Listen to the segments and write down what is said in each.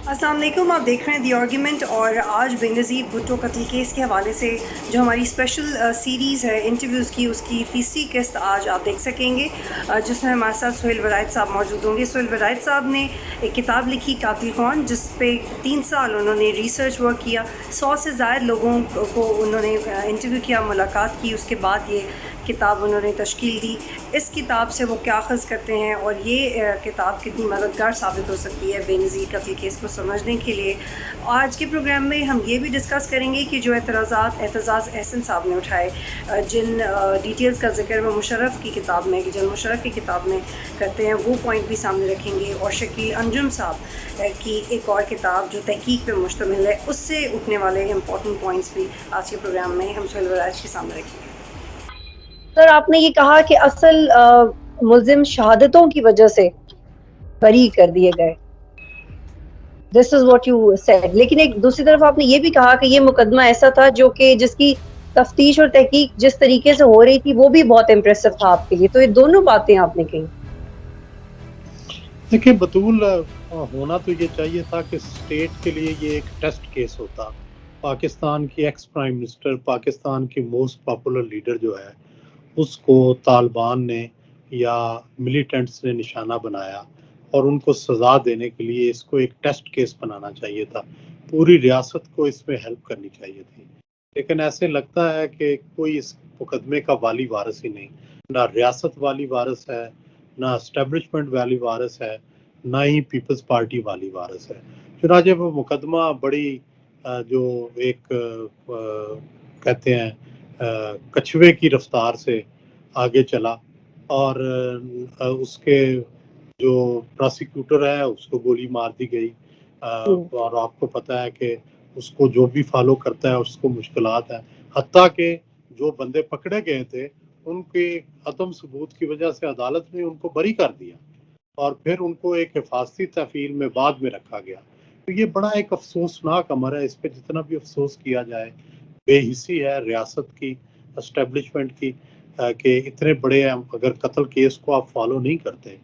السلام علیکم، آپ دیکھ رہے ہیں دی آرگیومنٹ، اور آج بے نظیر بھٹو قتل کیس کے حوالے سے جو ہماری اسپیشل سیریز ہے انٹرویوز کی، اس کی تیسری قسط آج آپ دیکھ سکیں گے، جس میں ہمارے ساتھ سہیل ولایت صاحب موجود ہوں گے۔ سہیل ولایت صاحب نے ایک کتاب لکھی قاتل کون، جس پہ 3 سال انہوں نے ریسرچ ورک کیا، 100 سے زائد لوگوں کو انہوں نے انٹرویو کیا، ملاقات کی، اس کے بعد یہ کتاب انہوں نے تشکیل دی۔ اس کتاب سے وہ کیا اخذ کرتے ہیں اور یہ کتاب کتنی مددگار ثابت ہو سکتی ہے بے نظیر قتل کیس کو سمجھنے کے لیے۔ آج کے پروگرام میں ہم یہ بھی ڈسکس کریں گے کہ جو اعتزاز احسن صاحب نے اٹھائے، جن ڈیٹیلز کا ذکر وہ مشرف کی کتاب میں، جن مشرف کی کتاب میں کرتے ہیں، وہ پوائنٹ بھی سامنے رکھیں گے، اور شکیل انجم صاحب کی ایک اور کتاب جو تحقیق پہ مشتمل ہے، اس سے اٹھنے والے امپورٹنٹ پوائنٹس بھی آج کے پروگرام میں ہم سہیل ولایت کے سامنے رکھیں گے۔ سر، آپ نے یہ کہا کہ اصل ملزم شہادتوں کی وجہ سے بری کر دیے گئے، دس از واٹ یو سیڈ، لیکن ایک دوسری طرف آپ نے یہ بھی کہا کہ یہ مقدمہ ایسا تھا جو کہ جس کی تفتیش اور تحقیق جس طریقے سے ہو رہی تھی وہ بھی بہت امپریسو تھا آپ کے لیے، تو یہ دونوں باتیں آپ نے کہی۔ دیکھیں بطول، ہونا تو یہ چاہیے تھا کہ اسٹیٹ کے لیے یہ ایک ٹیسٹ کیس ہوتا۔ پاکستان کی ایکس پرائم منسٹر، پاکستان کی موسٹ پاپولر لیڈر جو ہے، اس کو طالبان نے یا ملیٹنٹس نے نشانہ بنایا، اور ان کو سزا دینے کے لیے اس کو ایک ٹیسٹ کیس بنانا چاہیے تھا، پوری ریاست کو اس میں ہیلپ کرنی چاہیے تھی۔ لیکن ایسے لگتا ہے کہ کوئی اس مقدمے کا والی وارث ہی نہیں، نہ ریاست والی وارث ہے، نہ اسٹیبلشمنٹ والی وارث ہے، نہ ہی پیپلز پارٹی والی وارث ہے۔ چنانچہ وہ مقدمہ بڑی جو ایک کہتے ہیں کچھوے کی رفتار سے آگے چلا، اور اس کے جو پراسیکیوٹر ہے اس کو گولی مار دی گئی، اور آپ کو پتہ ہے کہ اس کو جو بھی فالو کرتا ہے اس کو مشکلات ہیں، حتیٰ کہ جو بندے پکڑے گئے تھے ان کے عدم ثبوت کی وجہ سے عدالت نے ان کو بری کر دیا، اور پھر ان کو ایک حفاظتی تحویل میں بعد میں رکھا گیا۔ تو یہ بڑا ایک افسوسناک امر ہے، اس پہ جتنا بھی افسوس کیا جائے بے حسی ہے ریاست کی، اسٹیبلشمنٹ کی، کہ اتنے بڑے اگر قتل کیس کو آپ فالو نہیں کرتے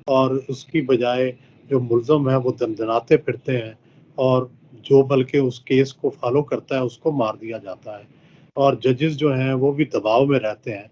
اور اس کی بجائے جو ملزم ہیں وہ دندناتے پھرتے ہیں، اور جو بلکہ اس کیس کو فالو کرتا ہے اس کو مار دیا جاتا ہے، اور ججز جو ہیں وہ بھی دباؤ میں رہتے ہیں،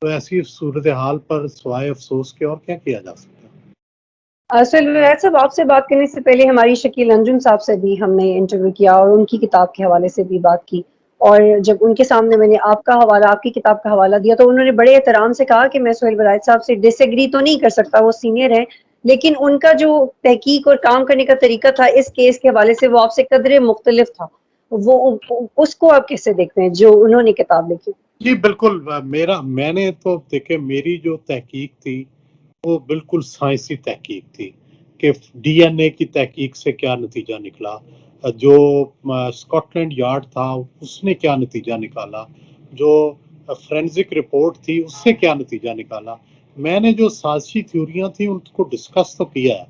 تو ایسی صورتحال پر سوائے افسوس کے اور کیا کیا جا سکتا ہے؟ سہیل ولایت صاحب، آپ سے بات کرنے سے پہلے ہماری شکیل انجم صاحب سے بھی ہم نے انٹرویو کیا اور ان کی کتاب کے حوالے سے بھی بات کی، اور جب ان کے سامنے میں نے آپ کا حوالہ، آپ کی کتاب کا حوالہ دیا، تو انہوں نے بڑے احترام سے کہا کہ میں سہیل ولایت صاحب سے ڈس ایگری تو نہیں کر سکتا، وہ سینئر ہیں، لیکن ان کا جو تحقیق اور کام کرنے کا طریقہ تھا اس کیس کے حوالے سے وہ آپ سے قدرے مختلف تھا۔ وہ اس کو آپ کیسے دیکھتے ہیں جو انہوں نے کتاب لکھی؟ جی بالکل، میں نے تو دیکھیں میری جو تحقیق تھی وہ بالکل سائنسی تحقیق تھی، کہ ڈی این اے کی تحقیق سے کیا نتیجہ نکلا، جو اسکاٹ لینڈ یارڈ تھا اس نے کیا نتیجہ نکالا، جو فرینزک رپورٹ تھی اس سے کیا نتیجہ نکالا۔ میں نے جو سازشی تھیوریاں تھیں ان کو ڈسکس تو کیا ہے،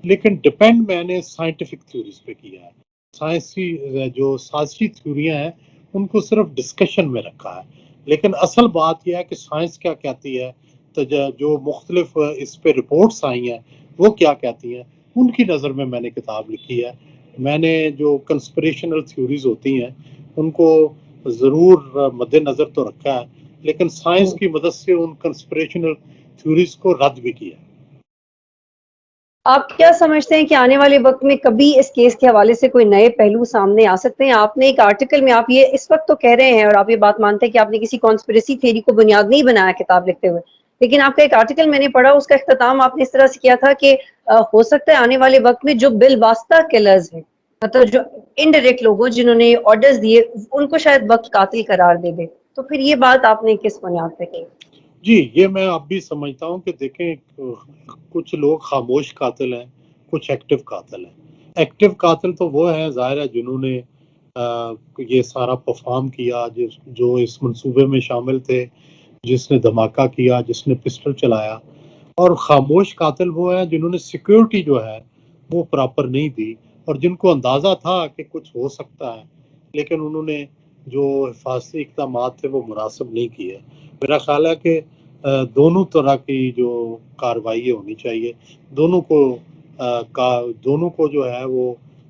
لیکن ڈپینڈ میں نے سائنٹیفک تھیوریز پہ کیا ہے۔ سائنسی جو سازشی تھیوریاں ہیں ان کو صرف ڈسکشن میں رکھا ہے، لیکن اصل بات یہ ہے کہ سائنس کیا کہتی ہے، تو جو مختلف اس پہ رپورٹس آئی ہیں وہ کیا کہتی ہیں، ان کی نظر میں نے کتاب لکھی ہے۔ میں نے جو کنسپریشنل تھیوریز ہوتی ہیں ان کو ضرور مد نظر تو رکھا ہے، لیکن سائنس کی مدد سے ان کنسپریشنل تھیوریز کو رد بھی کیا ہے۔ آپ کیا سمجھتے ہیں کہ آنے والے وقت میں کبھی اس کیس کے حوالے سے کوئی نئے پہلو سامنے آ سکتے ہیں؟ آپ نے ایک آرٹیکل میں، آپ یہ اس وقت تو کہہ رہے ہیں اور آپ یہ بات مانتے ہیں کہ آپ نے کسی کانسپریسی تھیوری کو بنیاد نہیں بنایا کتاب لکھتے ہوئے، لیکن آپ کا ایک آرٹیکل میں نے پڑھا، اس کا اختتام آپ نے اس طرح سے کیا تھا کہ ہو سکتا ہے آنے والے وقت میں جو بالواسطہ کلرز ہیں، مطلب جو انڈائریکٹ لوگوں جنہوں نے آرڈرز دیے، ان کو شاید وقت قاتل قرار دے دے، تو پھر یہ بات آپ نے کس بنیاد پہ کی؟ جی یہ میں اب بھی سمجھتا ہوں کہ دیکھیں کچھ لوگ خاموش قاتل ہیں، کچھ ایکٹیو قاتل ہیں۔ ایکٹیو قاتل تو وہ ہیں ظاہر ہے جنہوں نے یہ سارا پرفارم کیا، جو اس منصوبے میں شامل تھے، جس نے دھماکہ کیا، جس نے پسٹل چلایا، اور خاموش قاتل وہ ہیں جنہوں نے سیکیورٹی جو ہے وہ پراپر نہیں دی، اور جن کو اندازہ تھا کہ کچھ ہو سکتا ہے لیکن انہوں نے جو حفاظتی اقدامات تھے وہ مناسب نہیں کیے۔ میرا خیال ہے کہ دونوں طرح کی جو کارروائی ہونی چاہیے، دونوں کو جو ہے وہ